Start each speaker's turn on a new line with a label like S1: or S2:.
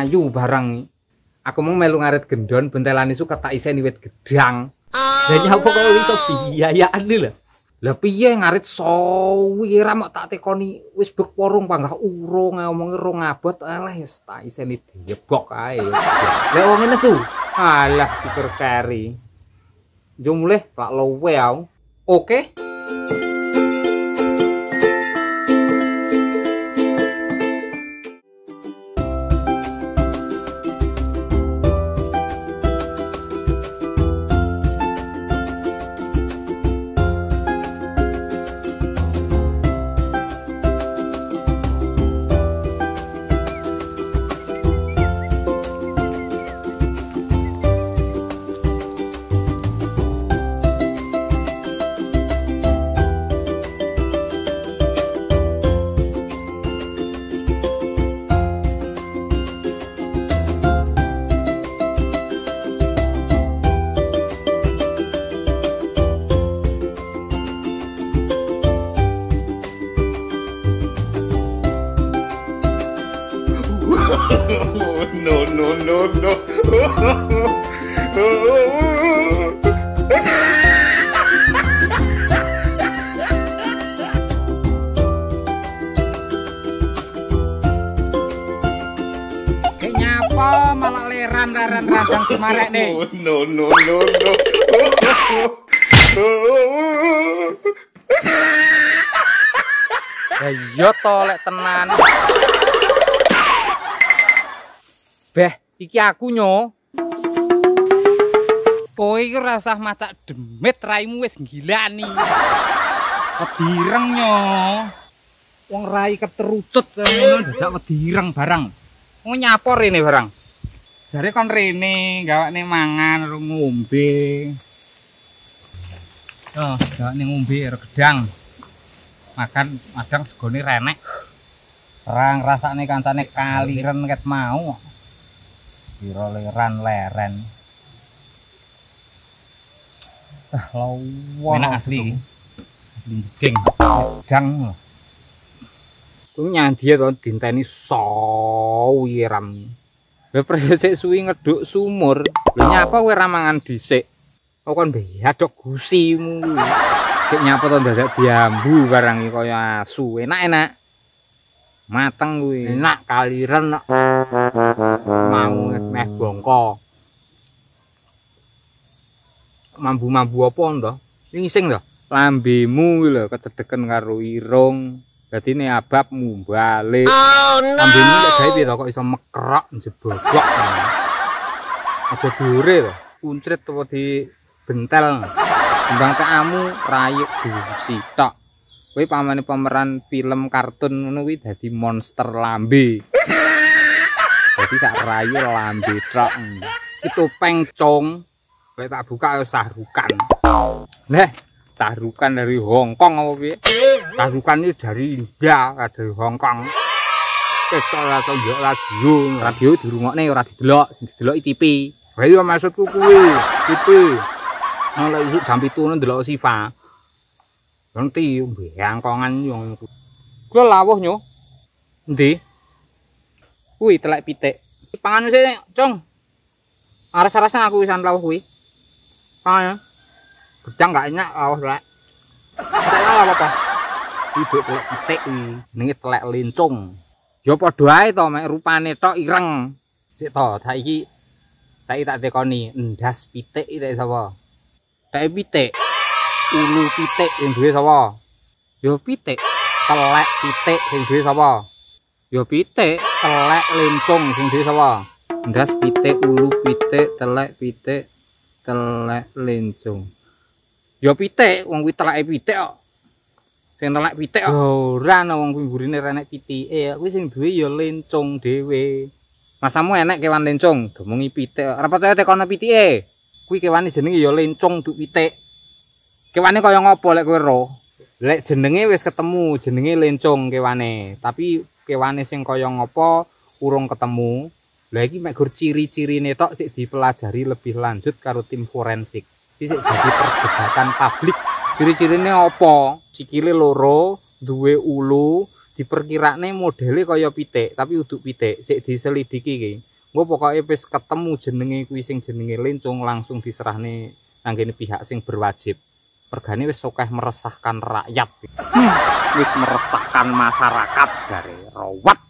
S1: ayu barang. Aku mau melu ngarit gendon bentelan isu ketak iseni wit gedang. Lah nyapa kok iso biayaan lho. Lah piye ngarit sawi ra mok tak tekoni wis bek warung panggah urung ngomongi rong abot alah wis tak iseni diyebok ae. Lah wong ngene su. Alah pikir kari. Yo mulih lak luwe aku. Oke.
S2: No, no, no, no.
S1: Kayak nyapa malah leran radang kemarek nih.
S2: No, no, no, no.
S1: Ya tolek tenan. Beh, iki aku nyo. Kowe iki ora usah macak demit raimu wis gilani. Wedireng nyo. Wong rai keterucut ngono dadak wedireng barang. Wong nyapa rene barang. Jare kon rene gawakne mangan karo ngombe. Oh, gawakne ngombe karo gedang. Makan madang segone renek. Ora ngrasakne kancane kaliren ket mau. Piro leran leren. Lawa enak asli. Asli geng gedang. Ku nyandi to dinteni sawi ram. Lah presik suwi ngeduk sumur. Lah nyapa kowe ra mangan dhisik? Kok kon mbeyadok gusimu. Kek nyapa to dadak diambu barang iki kaya asu. Enak-enak. Mateng kuwi. Enak kaliren kok. Mau meh bongko. Mambu-mambu apa to? Ngising to. Lambemu lho kecedeken karo irung. Dadi ne abab mumbale. Oh, no. Lambemu lek gawe piye to kok iso mekrok jebobok. Aja dure to. Kuncrit apa di bentel. Bang kamu rayuk gusi tok. Kowe pamane pemeran film kartun ngono kuwi dadi monster lambe. Dadi sak rayu lambe tok. Iki topeng cong. Kowe tak buka Sahrukan. Nah, Sahrukan dari Hong Kong apa piye? Sahrukan ini dari India, dari Hong Kong. Ketok ora tau ndelok radio dirungokne ora didelok, sing didelok TV. Ayo maksudku kuwi, TV. Nek isuk jam 7 ndelok Siva. Nanti mbangkongan yo. Kuwi lawuh nyo. Endi? Kuwi telek pitik. Pangan sik, Cung. Aras-arasan aku wisan lawuh kuwi. Pangan. Gedang gak enak lawuh rek. Ora apa-apa. Hidup telek pitik kuwi, jenenge telek lincung. Ya padha ae to mek rupane tok ireng. Sik to, saiki tak tekoni ndas pitik iki sapa? Tek pitik. Ulu pitik sing duwe sapa? Ya pitik. Telek pitik sing duwe sapa? Ya pitik. Telek lincung sing duwe sapa? Ndas pitik, ulu pitik, telek pitik, telek lincung. Ya pitik, wong kuwi teleke pitik kok. Sing telek pitik kok. Ora ana wong kuwi mburine renek pitike. Kuwi sing duwe ya lincung dhewe. Masamu enek kewan lincung, domongi pitik. Ora percaya tekono pitike. Kuwi kewane jenenge ya lincung duk pitik. Kewane kaya ngopo lek kowe ro? Lek jenenge wis ketemu, jenenge lencong kewane. Tapi kewane sing kaya ngopo urung ketemu. Lah iki mek gur ciri-cirine tok sik dipelajari lebih lanjut karo tim forensik. Iki sik dadi perdebatan publik. Ciri-cirine apa? Sikile loro, duwe ulu, diperkirakne modele kaya pitik, tapi uduk pitik. Sik diselidiki iki. Gua pokoknya wis ketemu jenenge kuwi sing jenenge Lencong langsung diserahne nang kene pihak sing berwajib. Regane wis akeh meresahkan rakyat. Wis meresahkan masyarakat jare rawat.